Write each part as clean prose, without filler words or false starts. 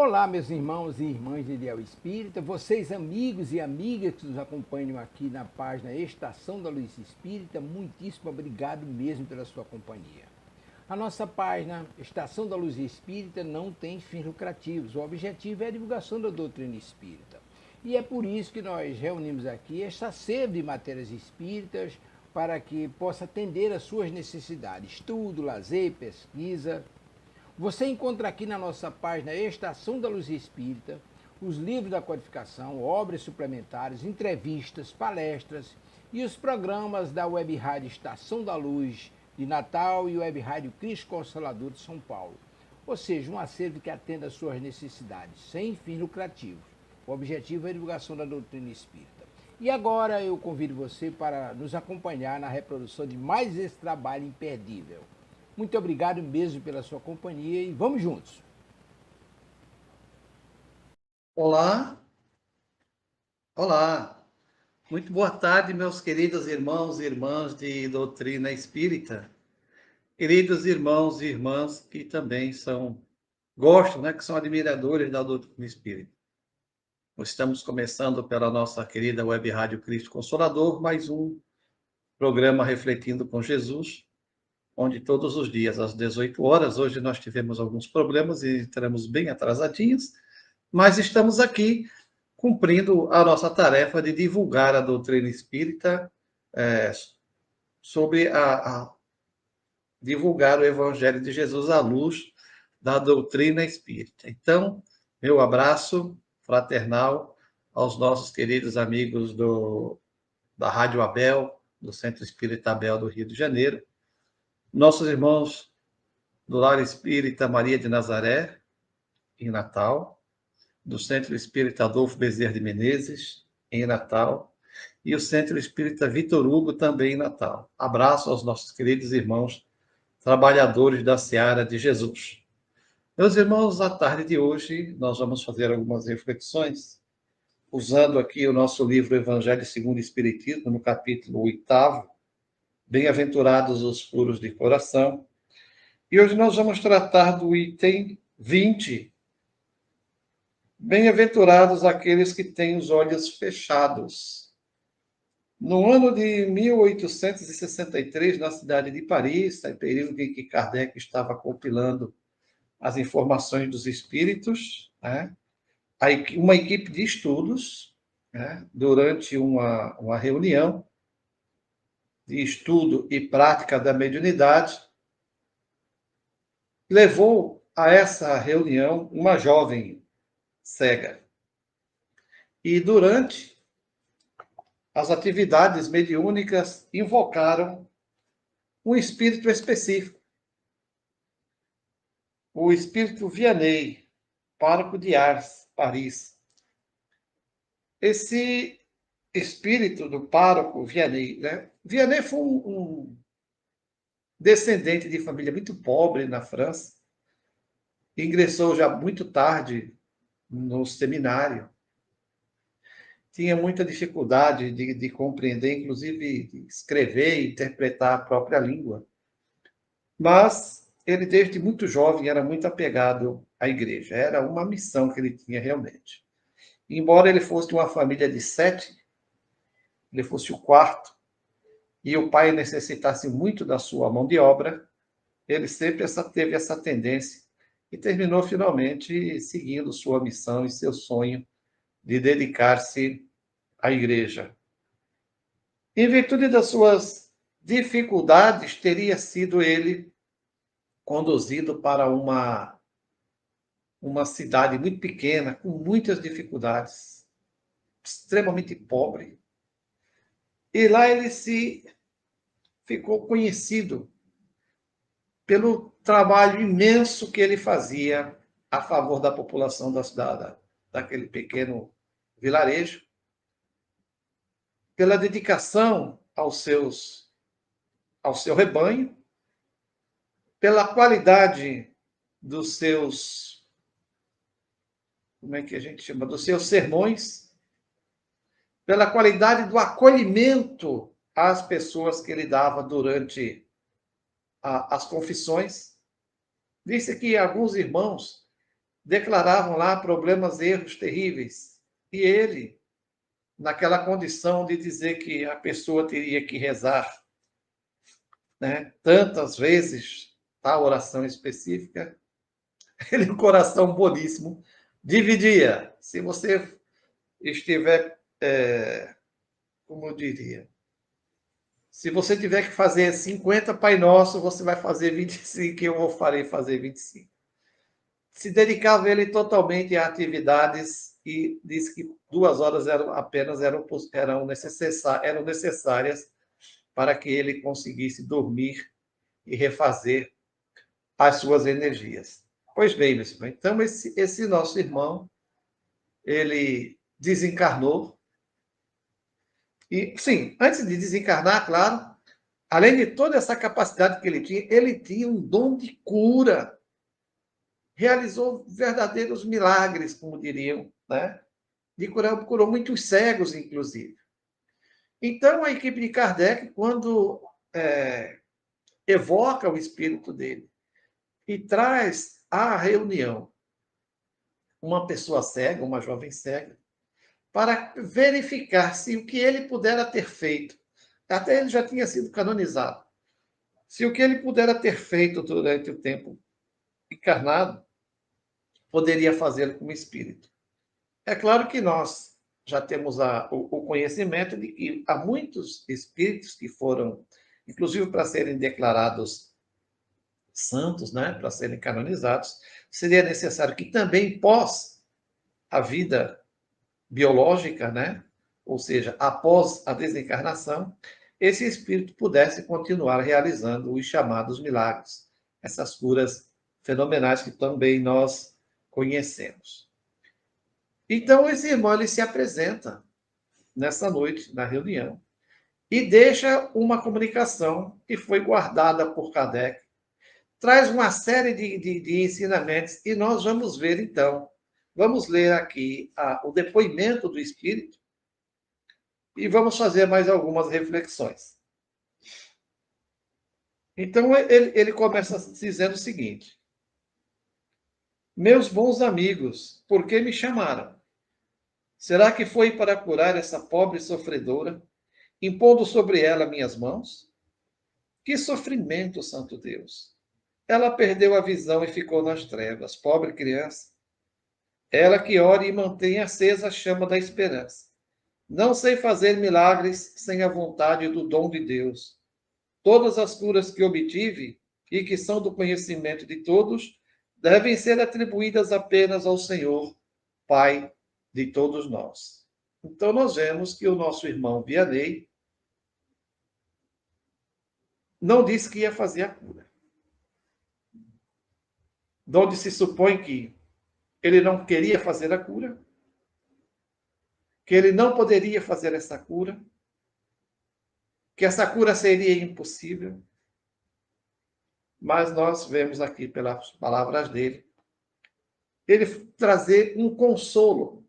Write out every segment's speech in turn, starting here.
Olá, meus irmãos e irmãs de Ideal Espírita, vocês amigos e amigas que nos acompanham aqui na página Estação da Luz Espírita, muitíssimo obrigado mesmo pela sua companhia. A nossa página Estação da Luz Espírita não tem fins lucrativos, o objetivo é a divulgação da doutrina espírita. E é por isso que nós reunimos aqui esta sede de matérias espíritas para que possa atender às suas necessidades, estudo, lazer, pesquisa. Você encontra aqui na nossa página Estação da Luz Espírita os livros da codificação, obras suplementares, entrevistas, palestras e os programas da Web Rádio Estação da Luz de Natal e Web Rádio Cristo Consolador de São Paulo. Ou seja, um acervo que atenda às suas necessidades, sem fins lucrativos. O objetivo é a divulgação da doutrina espírita. E agora eu convido você para nos acompanhar na reprodução de mais esse trabalho imperdível. Muito obrigado mesmo pela sua companhia e vamos juntos. Olá, olá. Muito boa tarde, meus queridos irmãos e irmãs de doutrina espírita. Queridos irmãos e irmãs que também gostam, que são admiradores da doutrina espírita. Nós estamos começando pela nossa querida Web Rádio Cristo Consolador, mais um programa Refletindo com Jesus, onde todos os dias, às 18 horas, hoje nós tivemos alguns problemas e estaremos bem atrasadinhos, mas estamos aqui cumprindo a nossa tarefa de divulgar a doutrina espírita, sobre divulgar o Evangelho de Jesus à luz da doutrina espírita. Então, meu abraço fraternal aos nossos queridos amigos da Rádio Abel, do Centro Espírita Abel do Rio de Janeiro, nossos irmãos do Lar Espírita Maria de Nazaré, em Natal, do Centro Espírita Adolfo Bezerra de Menezes, em Natal, e o Centro Espírita Vitor Hugo, também em Natal. Abraço aos nossos queridos irmãos trabalhadores da Seara de Jesus. Meus irmãos, à tarde de hoje, nós vamos fazer algumas reflexões, usando aqui o nosso livro Evangelho segundo o Espiritismo, no capítulo 8º, Bem-aventurados os puros de coração. E hoje nós vamos tratar do item 20, Bem-aventurados aqueles que têm os olhos fechados. No ano de 1863, na cidade de Paris, período em que Kardec estava compilando as informações dos espíritos, uma equipe de estudos, durante uma reunião de estudo e prática da mediunidade, levou a essa reunião uma jovem cega. E durante as atividades mediúnicas invocaram um espírito específico, o espírito Vianney, pároco de Ars, Paris. Esse espírito do pároco Vianney, Vianney foi um descendente de família muito pobre na França, ingressou já muito tarde no seminário, tinha muita dificuldade de compreender, inclusive de escrever e interpretar a própria língua. Mas ele, desde muito jovem, era muito apegado à igreja. Era uma missão que ele tinha realmente. Embora ele fosse de uma família de 7, ele fosse o quarto, e o pai necessitasse muito da sua mão de obra, ele sempre teve essa tendência e terminou finalmente seguindo sua missão e seu sonho de dedicar-se à igreja. Em virtude das suas dificuldades, teria sido ele conduzido para uma cidade muito pequena, com muitas dificuldades, extremamente pobre. E lá ele ficou conhecido pelo trabalho imenso que ele fazia a favor da população daquele pequeno vilarejo, pela dedicação ao seu rebanho, pela qualidade dos seus, dos seus sermões, pela qualidade do acolhimento às pessoas que ele dava durante as confissões. Disse que alguns irmãos declaravam lá problemas, erros terríveis. E ele, naquela condição de dizer que a pessoa teria que rezar, né, tantas vezes a oração específica, ele, um coração boníssimo, dividia. Se você estiver, como eu diria, se você tiver que fazer 50 Pai Nosso, você vai fazer 25 e eu farei fazer 25. Se dedicava ele totalmente a atividades e disse que 2 horas eram necessárias para que ele conseguisse dormir e refazer as suas energias. Pois bem, meus irmãos, então esse nosso irmão, ele desencarnou. E, sim, antes de desencarnar, claro, além de toda essa capacidade que ele tinha um dom de cura. Realizou verdadeiros milagres, como diriam, né? De curou muitos cegos, inclusive. Então, a equipe de Kardec, quando evoca o espírito dele e traz à reunião uma pessoa cega, uma jovem cega, para verificar se o que ele pudera ter feito, até ele já tinha sido canonizado, se o que ele pudera ter feito durante o tempo encarnado, poderia fazê-lo como espírito. É claro que nós já temos o conhecimento de que há muitos espíritos que foram, inclusive para serem declarados santos, né, para serem canonizados, seria necessário que também pós a vida biológica, né, ou seja, após a desencarnação, esse espírito pudesse continuar realizando os chamados milagres, essas curas fenomenais que também nós conhecemos. Então, esse irmão ele se apresenta nessa noite, na reunião, e deixa uma comunicação que foi guardada por Kardec. Traz uma série de ensinamentos, e nós vamos ver, então, vamos ler aqui o depoimento do Espírito, e vamos fazer mais algumas reflexões. Então, ele começa dizendo o seguinte: meus bons amigos, por que me chamaram? Será que foi para curar essa pobre sofredora, impondo sobre ela minhas mãos? Que sofrimento, santo Deus! Ela perdeu a visão e ficou nas trevas, pobre criança. Ela que ora e mantém acesa a chama da esperança. Não sei fazer milagres sem a vontade do dom de Deus. Todas as curas que obtive e que são do conhecimento de todos devem ser atribuídas apenas ao Senhor, Pai de todos nós. Então, nós vemos que o nosso irmão Vianney não disse que ia fazer a cura. De onde se supõe que ele não queria fazer a cura, que ele não poderia fazer essa cura, que essa cura seria impossível. Mas nós vemos aqui, pelas palavras dele, ele trazer um consolo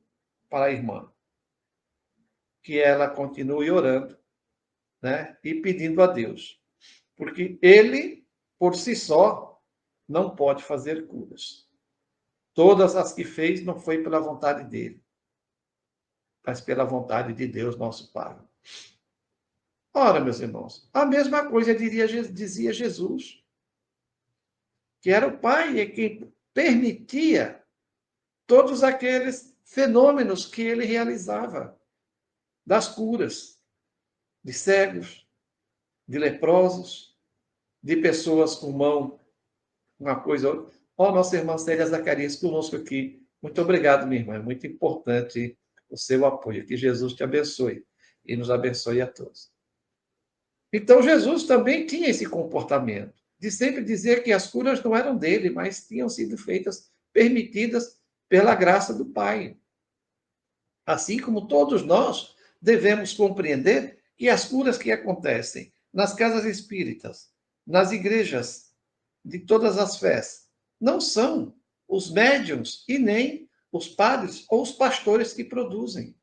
para a irmã, que ela continue orando, né, e pedindo a Deus, porque ele, por si só, não pode fazer curas. Todas as que fez não foi pela vontade dele, mas pela vontade de Deus, nosso Pai. Ora, meus irmãos, a mesma coisa dizia Jesus, que era o Pai que permitia todos aqueles fenômenos que ele realizava, das curas, de cegos, de leprosos, de pessoas com mão, uma coisa. Ó, nossa irmã Célia Zacarias conosco aqui. Muito obrigado, minha irmã. É muito importante o seu apoio. Que Jesus te abençoe e nos abençoe a todos. Então, Jesus também tinha esse comportamento de sempre dizer que as curas não eram dele, mas tinham sido feitas, permitidas pela graça do Pai. Assim como todos nós devemos compreender que as curas que acontecem nas casas espíritas, nas igrejas de todas as fés, não são os médiuns e nem os padres ou os pastores que produzem.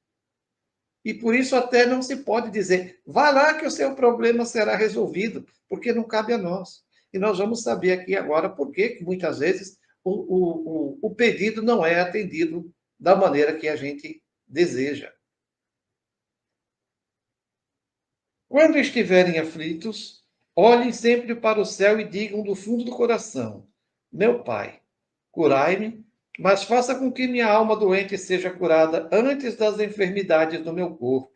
E por isso até não se pode dizer, vá lá que o seu problema será resolvido, porque não cabe a nós. E nós vamos saber aqui agora por que muitas vezes o pedido não é atendido da maneira que a gente deseja. Quando estiverem aflitos, olhem sempre para o céu e digam do fundo do coração: Meu Pai, curai-me, mas faça com que minha alma doente seja curada antes das enfermidades do meu corpo.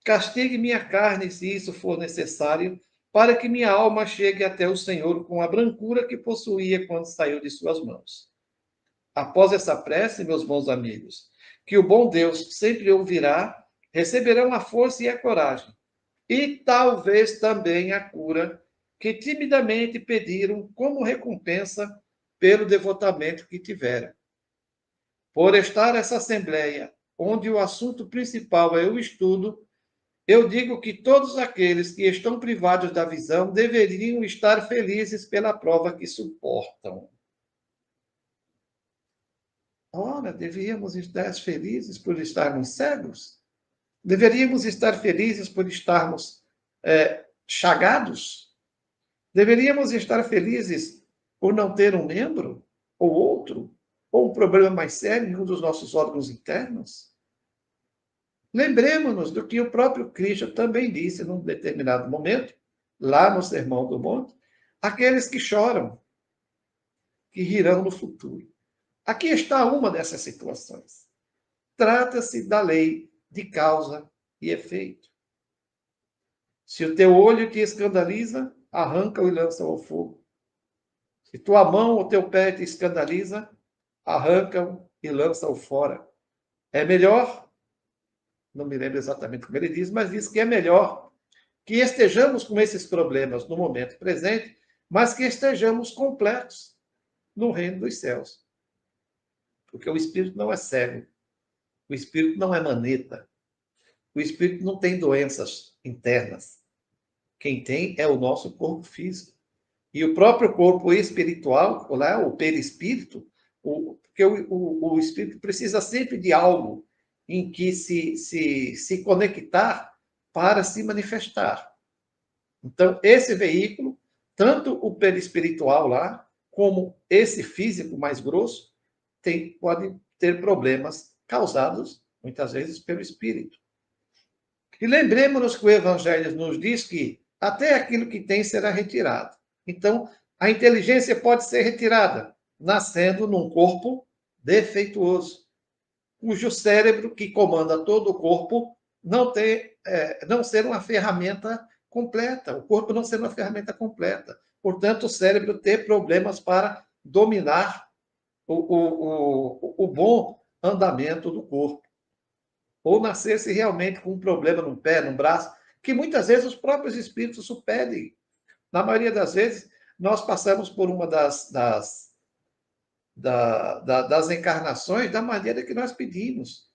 Castigue minha carne, se isso for necessário, para que minha alma chegue até o Senhor com a brancura que possuía quando saiu de suas mãos. Após essa prece, meus bons amigos, que o bom Deus sempre ouvirá, receberão a força e a coragem, e talvez também a cura que timidamente pediram como recompensa pelo devotamento que tiveram. Por estar essa assembleia, onde o assunto principal é o estudo, eu digo que todos aqueles que estão privados da visão deveriam estar felizes pela prova que suportam. Ora, deveríamos estar felizes por estarmos cegos? Deveríamos estar felizes por estarmos chagados? Deveríamos estar felizes por não ter um membro ou outro, ou um problema mais sério em um dos nossos órgãos internos? Lembremos-nos do que o próprio Cristo também disse num determinado momento, lá no Sermão do Monte: aqueles que choram, que rirão no futuro. Aqui está uma dessas situações. Trata-se da lei de causa e efeito. Se o teu olho te escandaliza, arranca-o e lança-o ao fogo. Se tua mão ou teu pé te escandaliza, arranca-o e lança-o fora. É melhor, não me lembro exatamente como ele diz, mas diz que é melhor que estejamos com esses problemas no momento presente, mas que estejamos completos no reino dos céus. Porque o espírito não é cego, o espírito não é maneta, o espírito não tem doenças internas. Quem tem é o nosso corpo físico. E o próprio corpo espiritual, lá, o perispírito, porque o espírito precisa sempre de algo em que se conectar para se manifestar. Então, esse veículo, tanto o perispiritual lá, como esse físico mais grosso, pode ter problemas causados, muitas vezes, pelo espírito. E lembremos-nos que o Evangelho nos diz que até aquilo que tem será retirado. Então, a inteligência pode ser retirada, nascendo num corpo defeituoso, cujo cérebro, que comanda todo o corpo, não ser uma ferramenta completa, o corpo não ser uma ferramenta completa. Portanto, o cérebro ter problemas para dominar o bom andamento do corpo. Ou nascesse realmente com um problema no pé, no braço, que muitas vezes os próprios espíritos o pedem. Na maioria das vezes, nós passamos por uma das encarnações da maneira que nós pedimos.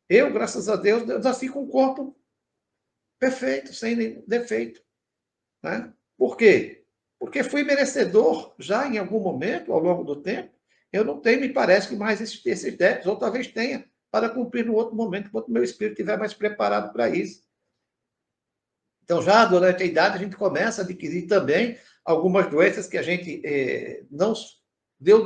Eu, graças a Deus, nasci com um corpo perfeito, sem nenhum defeito. Né? Por quê? Porque fui merecedor já em algum momento, ao longo do tempo. Eu não tenho, me parece, que mais esses débitos, ou talvez tenha, para cumprir no outro momento, quando o meu espírito estiver mais preparado para isso. Então, já durante a idade, a gente começa a adquirir também algumas doenças que a gente não deu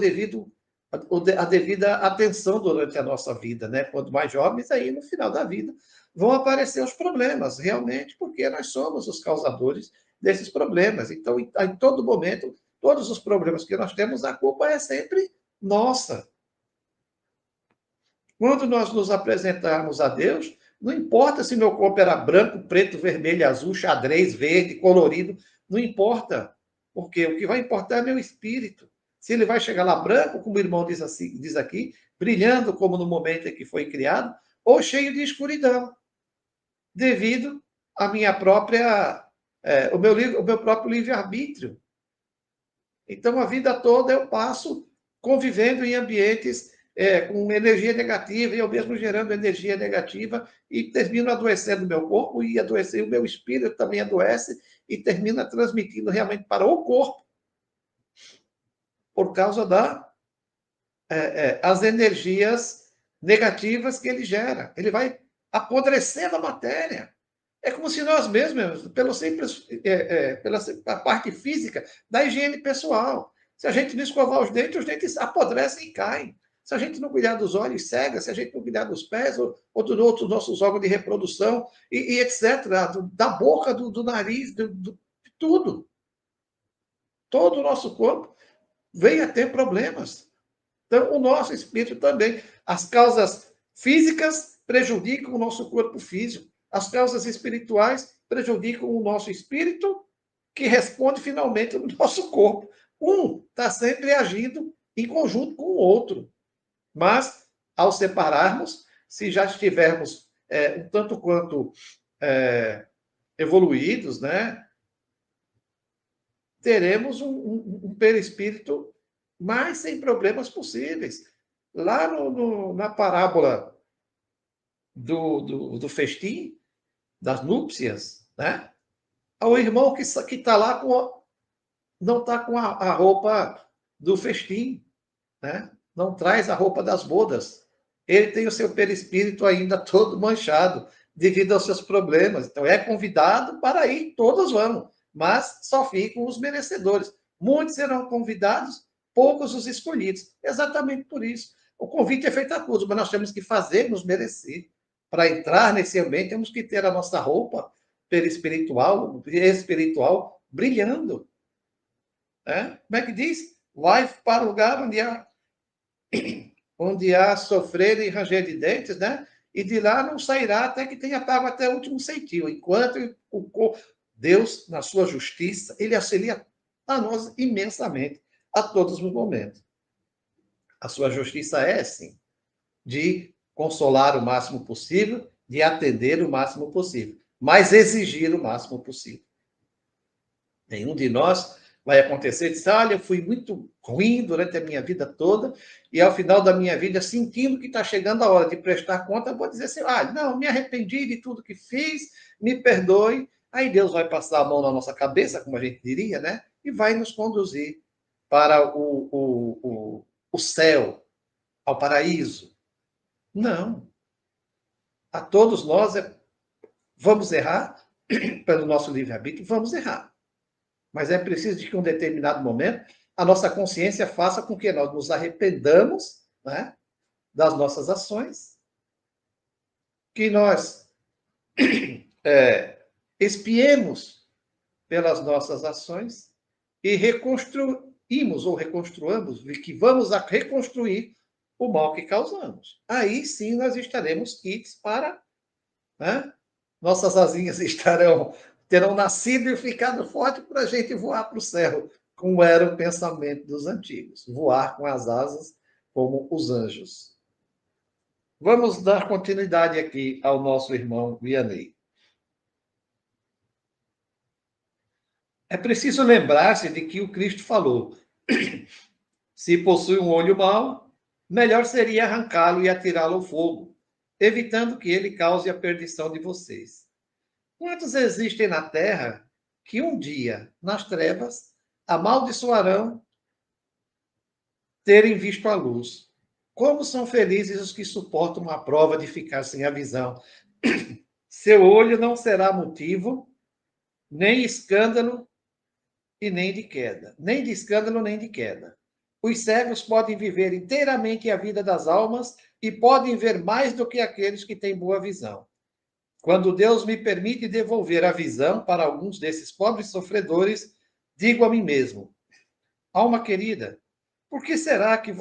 a devida atenção durante a nossa vida, né? Quando mais jovens, aí no final da vida vão aparecer os problemas, realmente, porque nós somos os causadores desses problemas. Então, em todo momento, todos os problemas que nós temos, a culpa é sempre nossa. Quando nós nos apresentarmos a Deus, não importa se meu corpo era branco, preto, vermelho, azul, xadrez, verde, colorido, não importa. Porque o que vai importar é meu espírito. Se ele vai chegar lá branco, como o irmão diz aqui, brilhando como no momento em que foi criado, ou cheio de escuridão, devido à minha própria, o meu próprio livre-arbítrio. Então, a vida toda eu passo convivendo em ambientes com energia negativa, e eu mesmo gerando energia negativa, e termino adoecendo o meu corpo, e o meu espírito também adoece, e termina transmitindo realmente para o corpo, por causa as energias negativas que ele gera. Ele vai apodrecendo a matéria. É como se nós mesmos, pela parte física da higiene pessoal, Se a gente não escovar os dentes apodrecem e caem. Se a gente não cuidar dos olhos, cega. Se a gente não cuidar dos pés ou dos outros nossos órgãos de reprodução, e etc., da boca, do nariz, de tudo. Todo o nosso corpo vem a ter problemas. Então, o nosso espírito também. As causas físicas prejudicam o nosso corpo físico. As causas espirituais prejudicam o nosso espírito, que responde finalmente no nosso corpo. Um está sempre agindo em conjunto com o outro. Mas, ao separarmos, se já estivermos um tanto quanto evoluídos, né, teremos um perispírito mais sem problemas possíveis. Lá na parábola do festim, das núpcias, né? O irmão que está lá não está com a roupa do festim, né? Não traz a roupa das bodas. Ele tem o seu perispírito ainda todo manchado devido aos seus problemas. Então, é convidado para ir, todos vão, mas só ficam os merecedores. Muitos serão convidados, poucos os escolhidos. Exatamente por isso. O convite é feito a todos, mas nós temos que fazer nos merecer. Para entrar nesse ambiente, temos que ter a nossa roupa perispiritual, espiritual, brilhando. Como é que diz? Vai para o lugar onde há sofrer e ranger de dentes, né? E de lá não sairá até que tenha pago até o último centavo. Enquanto Deus, na sua justiça, ele auxilia a nós imensamente, a todos os momentos. A sua justiça é, sim, de consolar o máximo possível, de atender o máximo possível, mas exigir o máximo possível. Nenhum de nós vai acontecer de dizer, olha, eu fui muito ruim durante a minha vida toda, e ao final da minha vida, sentindo que está chegando a hora de prestar conta, eu vou dizer assim, não, me arrependi de tudo que fiz, me perdoe. Aí Deus vai passar a mão na nossa cabeça, como a gente diria, né? E vai nos conduzir para o céu, ao paraíso. Não. A todos nós vamos errar, pelo nosso livre-arbítrio, vamos errar. Mas é preciso de que, em um determinado momento, a nossa consciência faça com que nós nos arrependamos, né, das nossas ações, que nós expiemos pelas nossas ações e reconstruímos ou reconstruamos, que vamos a reconstruir o mal que causamos. Aí sim nós estaremos kits para, né, nossas asinhas terão nascido e ficado forte para a gente voar para o céu, como era o pensamento dos antigos, voar com as asas como os anjos. Vamos dar continuidade aqui ao nosso irmão Vianney. É preciso lembrar-se de que o Cristo falou: se possui um olho mau, melhor seria arrancá-lo e atirá-lo ao fogo, evitando que ele cause a perdição de vocês. Quantos existem na terra que um dia, nas trevas, amaldiçoarão terem visto a luz? Como são felizes os que suportam a prova de ficar sem a visão. Seu olho não será motivo, nem escândalo e nem de queda. Nem de escândalo, nem de queda. Os cegos podem viver inteiramente a vida das almas e podem ver mais do que aqueles que têm boa visão. Quando Deus me permite devolver a visão para alguns desses pobres sofredores, digo a mim mesmo: alma querida, por que será que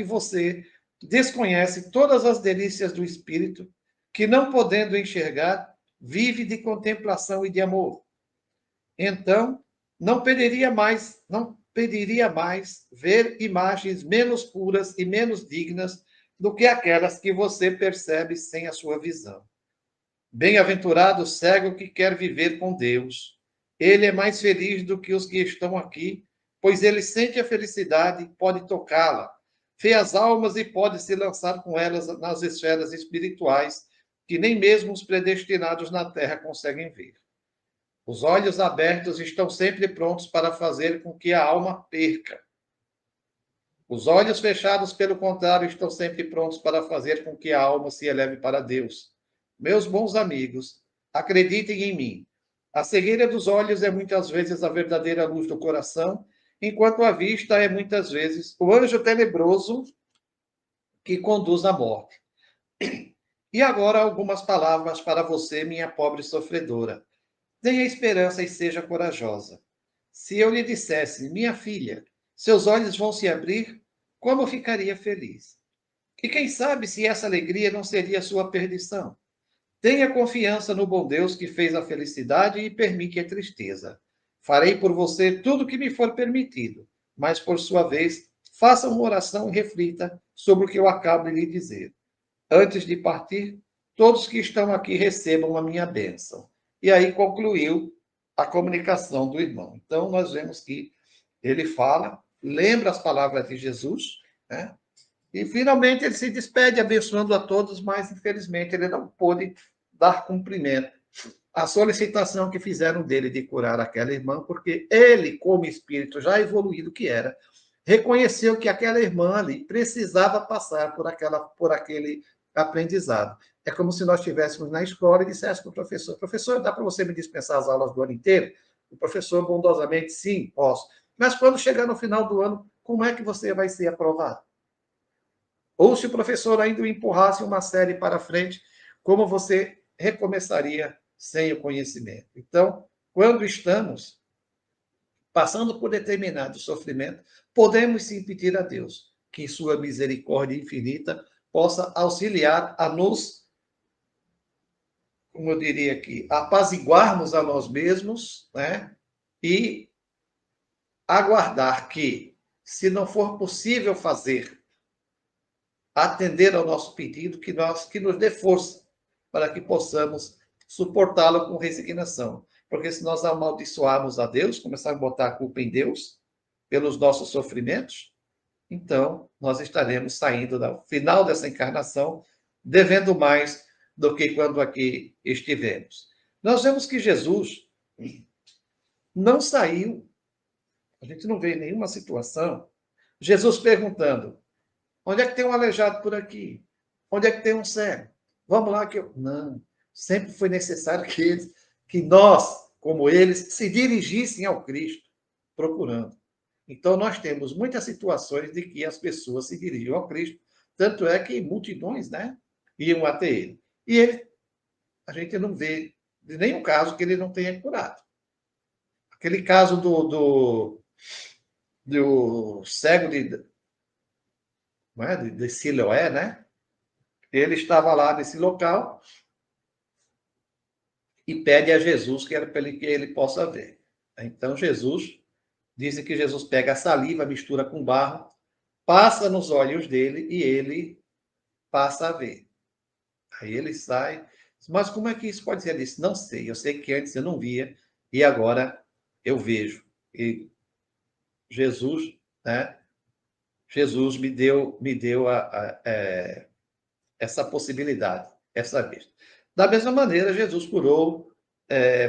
você desconhece todas as delícias do espírito, que não podendo enxergar, vive de contemplação e de amor? Então, não pediria mais ver imagens menos puras e menos dignas do que aquelas que você percebe sem a sua visão. Bem-aventurado o cego que quer viver com Deus. Ele é mais feliz do que os que estão aqui, pois ele sente a felicidade, pode tocá-la, vê as almas e pode se lançar com elas nas esferas espirituais, que nem mesmo os predestinados na terra conseguem ver. Os olhos abertos estão sempre prontos para fazer com que a alma perca. Os olhos fechados, pelo contrário, estão sempre prontos para fazer com que a alma se eleve para Deus. Meus bons amigos, acreditem em mim. A cegueira dos olhos é muitas vezes a verdadeira luz do coração, enquanto a vista é muitas vezes o anjo tenebroso que conduz à morte. E agora algumas palavras para você, minha pobre sofredora. Tenha esperança e seja corajosa. Se eu lhe dissesse, minha filha, seus olhos vão se abrir, como ficaria feliz? E quem sabe se essa alegria não seria sua perdição? Tenha confiança no bom Deus que fez a felicidade e permite a tristeza. Farei por você tudo o que me for permitido, mas por sua vez, faça uma oração e reflita sobre o que eu acabo de lhe dizer. Antes de partir, todos que estão aqui recebam a minha bênção. E aí concluiu a comunicação do irmão. Então, nós vemos que ele fala, lembra as palavras de Jesus, né? E finalmente ele se despede, abençoando a todos, mas infelizmente ele não pôde dar cumprimento à solicitação que fizeram dele de curar aquela irmã, porque ele, como espírito já evoluído que era, reconheceu que aquela irmã ali precisava passar por aquele aprendizado. É como se nós estivéssemos na escola e disséssemos para o professor, professor, dá para você me dispensar as aulas do ano inteiro? O professor, bondosamente, sim, posso. Mas quando chegar no final do ano, como é que você vai ser aprovado? Ou se o professor ainda o empurrasse uma série para frente, como você recomeçaria sem o conhecimento? Então, quando estamos passando por determinado sofrimento, podemos sim pedir a Deus que, em sua misericórdia infinita, possa auxiliar a nos, como eu diria aqui, apaziguarmos a nós mesmos, né? E aguardar que, se não for possível atender ao nosso pedido, que nos dê força para que possamos suportá-lo com resignação. Porque se nós amaldiçoarmos a Deus, começarmos a botar a culpa em Deus pelos nossos sofrimentos, então nós estaremos saindo do final dessa encarnação devendo mais do que quando aqui estivemos. Nós vemos que Jesus não saiu, a gente não vê nenhuma situação, Jesus perguntando, onde é que tem um aleijado por aqui? Onde é que tem um cego? Vamos lá que eu... Não. Sempre foi necessário que nós, como eles, se dirigissem ao Cristo, procurando. Então, nós temos muitas situações de que as pessoas se dirigiam ao Cristo, tanto é que multidões, né, iam até ele. E ele, a gente não vê de nenhum caso que ele não tenha curado. Aquele caso do cego não é? De Siloé, né? Ele estava lá nesse local e pede a Jesus que ele possa ver. Então, Jesus, dizem que Jesus pega a saliva, mistura com barro, passa nos olhos dele e ele passa a ver. Aí ele sai. Mas como é que isso pode ser? Ele disse, não sei. Eu sei que antes eu não via e agora eu vejo. E Jesus, né? Jesus me deu essa possibilidade, essa vista. Da mesma maneira, Jesus curou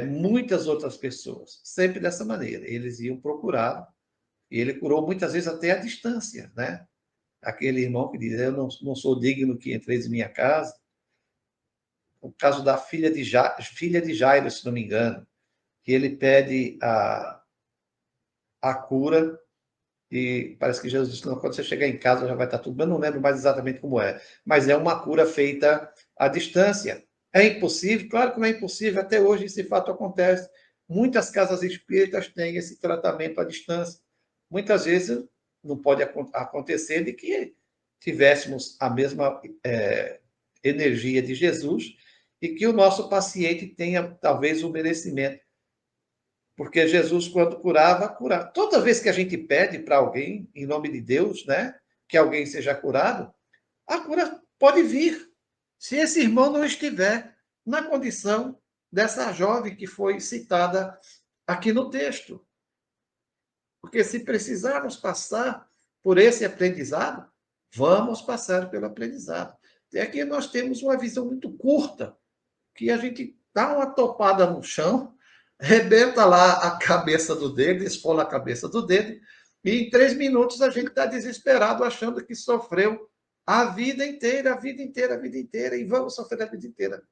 muitas outras pessoas, sempre dessa maneira. Eles iam procurar, e ele curou muitas vezes até à distância, né? Aquele irmão que diz, eu não sou digno que entreis em minha casa. O caso da filha de Jairo, se não me engano, que ele pede a cura, e parece que Jesus disse, não, quando você chegar em casa já vai estar tudo bem, eu não lembro mais exatamente como é, mas é uma cura feita à distância. É impossível? Claro que não é impossível, até hoje esse fato acontece. Muitas casas espíritas têm esse tratamento à distância. Muitas vezes não pode acontecer de que tivéssemos a mesma energia de Jesus e que o nosso paciente tenha talvez o merecimento. Porque Jesus, quando curava, curava. Toda vez que a gente pede para alguém, em nome de Deus, né, que alguém seja curado, a cura pode vir. Se esse irmão não estiver na condição dessa jovem que foi citada aqui no texto. Porque se precisarmos passar por esse aprendizado, vamos passar pelo aprendizado. E aqui nós temos uma visão muito curta, que a gente dá uma topada no chão, rebenta lá a cabeça do dedo, esfola a cabeça do dedo, e em 3 minutos a gente está desesperado, achando que sofreu a vida inteira, a vida inteira, a vida inteira, e vamos sofrer a vida inteira.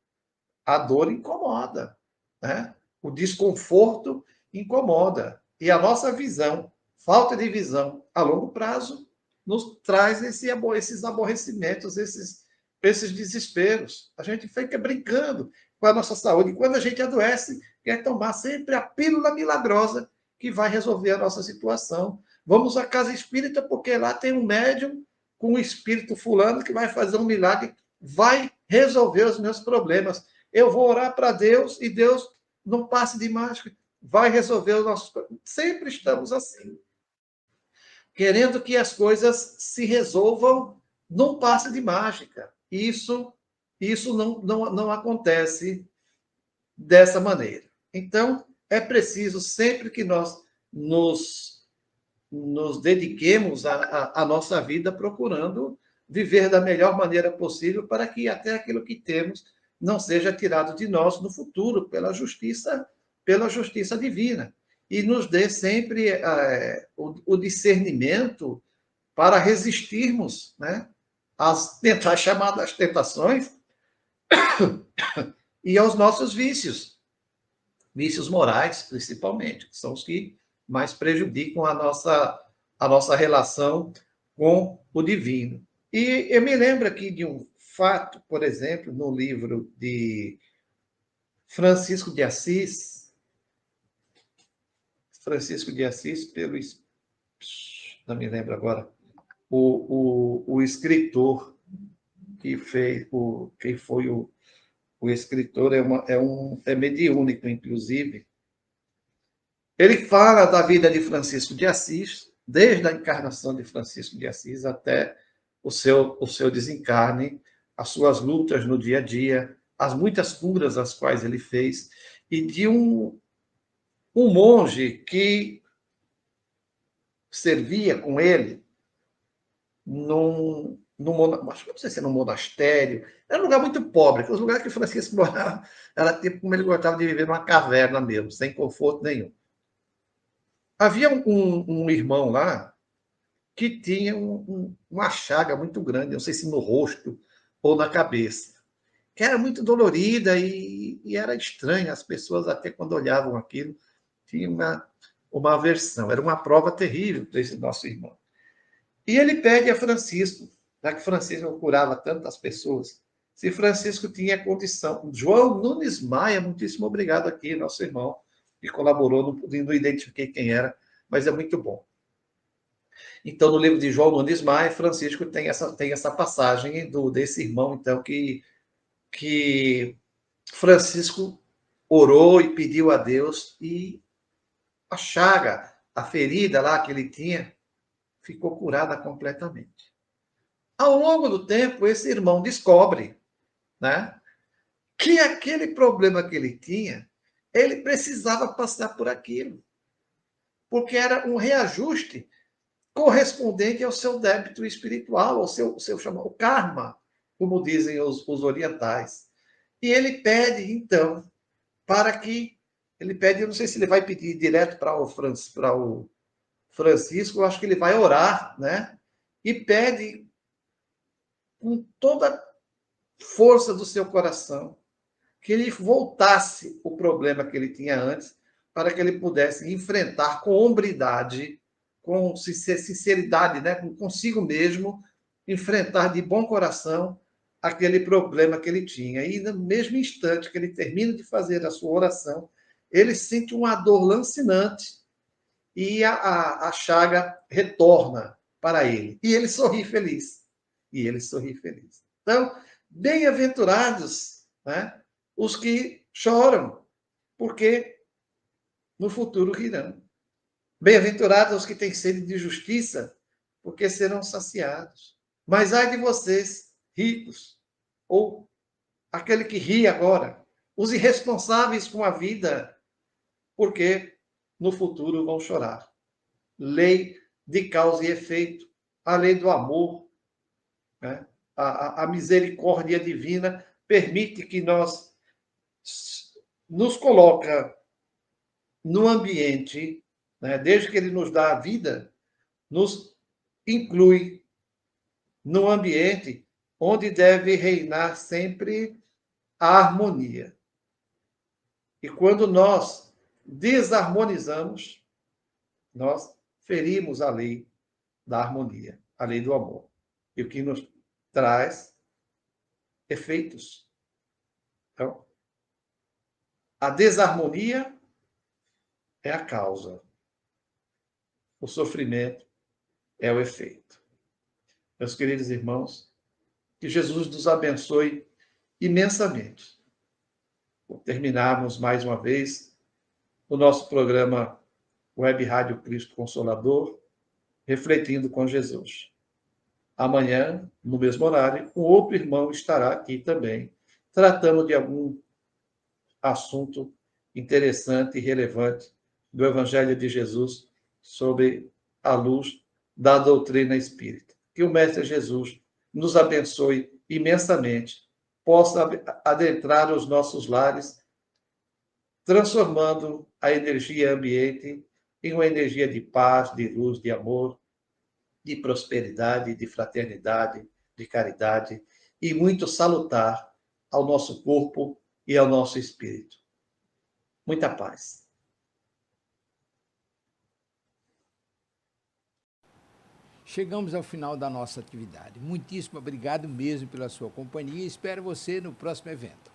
A dor incomoda, né? O desconforto incomoda. E a nossa visão, falta de visão a longo prazo, nos traz esses aborrecimentos, esses desesperos. A gente fica brincando com a nossa saúde. E quando a gente adoece, quer tomar sempre a pílula milagrosa que vai resolver a nossa situação. Vamos à casa espírita, porque lá tem um médium com o espírito fulano que vai fazer um milagre, vai resolver os meus problemas. Eu vou orar para Deus e Deus, não passe de mágica, vai resolver os nossos problemas. Sempre estamos assim, querendo que as coisas se resolvam num passe de mágica. Isso não acontece dessa maneira. Então, é preciso, sempre que nós nos dediquemos à nossa vida procurando viver da melhor maneira possível para que até aquilo que temos não seja tirado de nós no futuro pela justiça divina. E nos dê sempre o discernimento para resistirmos, né, às chamadas tentações e aos nossos vícios morais, principalmente, que são os que mais prejudicam a nossa relação com o divino. E eu me lembro aqui de um fato, por exemplo, no livro de Francisco de Assis, pelo. Não me lembro agora, o escritor que fez, quem foi o escritor, é mediúnico, inclusive. Ele fala da vida de Francisco de Assis, desde a encarnação de Francisco de Assis até o seu desencarne, as suas lutas no dia a dia, as muitas curas as quais ele fez, e de um monge que servia com ele não sei se era num monastério, era um lugar muito pobre, os lugares que Francisco morava, era tipo como ele gostava de viver numa caverna mesmo, sem conforto nenhum. Havia um irmão lá que tinha uma chaga muito grande, não sei se no rosto ou na cabeça, que era muito dolorida e era estranha. As pessoas, até quando olhavam aquilo, tinham uma aversão. Era uma prova terrível desse nosso irmão. E ele pede a Francisco, já que Francisco curava tantas pessoas, se Francisco tinha condição. João Nunes Maia, muitíssimo obrigado aqui, nosso irmão, que colaborou, não identifiquei quem era, mas é muito bom. Então, no livro de João Nunes Maia, Francisco tem essa passagem desse irmão, então, que Francisco orou e pediu a Deus, e a chaga, a ferida lá que ele tinha, ficou curada completamente. Ao longo do tempo, esse irmão descobre, né, que aquele problema que ele tinha, ele precisava passar por aquilo, porque era um reajuste correspondente ao seu débito espiritual, ao seu chamado karma, como dizem os orientais. E ele pede, então, para que. Ele pede, eu não sei se ele vai pedir direto para o Francisco, eu acho que ele vai orar, né? E pede com toda a força do seu coração que ele voltasse o problema que ele tinha antes, para que ele pudesse enfrentar com hombridade, com sinceridade, né, consigo mesmo, enfrentar de bom coração aquele problema que ele tinha. E no mesmo instante que ele termina de fazer a sua oração, ele sente uma dor lancinante e a chaga retorna para ele. E ele sorri feliz. Então, bem-aventurados, né, os que choram, porque no futuro rirão. Bem-aventurados os que têm sede de justiça, porque serão saciados. Mas ai de vocês, ricos, ou aquele que ri agora, os irresponsáveis com a vida, porque no futuro vão chorar. Lei de causa e efeito, a lei do amor, né? A misericórdia divina permite que nos coloca no ambiente, né, desde que ele nos dá a vida, nos inclui no ambiente onde deve reinar sempre a harmonia. E quando nós desarmonizamos, nós ferimos a lei da harmonia, a lei do amor. E o que nos traz efeitos. Então, a desarmonia é a causa, o sofrimento é o efeito. Meus queridos irmãos, que Jesus nos abençoe imensamente. Por terminarmos mais uma vez o nosso programa Web Rádio Cristo Consolador, refletindo com Jesus. Amanhã, no mesmo horário, um outro irmão estará aqui também, tratando de algum assunto interessante e relevante do Evangelho de Jesus sobre a luz da doutrina espírita. Que o Mestre Jesus nos abençoe imensamente, possa adentrar os nossos lares, transformando a energia ambiente em uma energia de paz, de luz, de amor, de prosperidade, de fraternidade, de caridade e muito salutar ao nosso corpo e ao nosso espírito. Muita paz. Chegamos ao final da nossa atividade. Muitíssimo obrigado mesmo pela sua companhia e espero você no próximo evento.